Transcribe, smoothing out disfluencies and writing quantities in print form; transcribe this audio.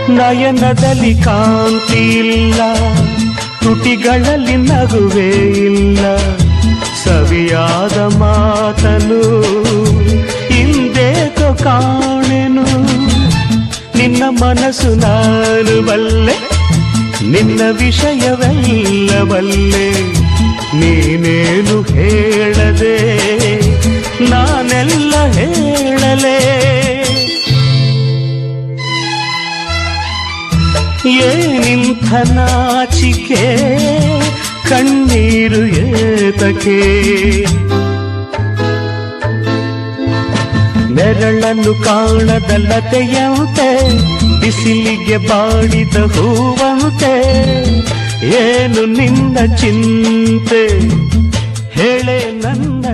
ನಯನದಲ್ಲಿ ಕಾಂತಿ ಇಲ್ಲ, ತುಟಿಗಳಲ್ಲಿ ನಗುವೇ ಇಲ್ಲ, ಸವಿಯಾದ ಮಾತನು ಹಿಂದೇಕೋ ಕಾಣೆನು. ನಿನ್ನ ಮನಸ್ಸು ನಾನು ಬಲ್ಲೆ, ನಿನ್ನ ವಿಷಯವೆಲ್ಲ ಬಲ್ಲೆ, ನೀನೇನು ಹೇಳದೆ ನಾನೆಲ್ಲ ಹೇಳಲೇ. ಏನಿಂಥ ನಾಚಿಕೆ, ಕಣ್ಣೀರು ಏತಕೆ, ನೆರಳನ್ನು ಕಾಣದ ಲತೆಯಂತೆ, ಬಿಸಿಲಿಗೆ ಬಾಡಿದ ಹೂವಂತೆ, ಏನು ನಿನ್ನ ಚಿಂತೆ ಹೇಳೆ ನನ್ನ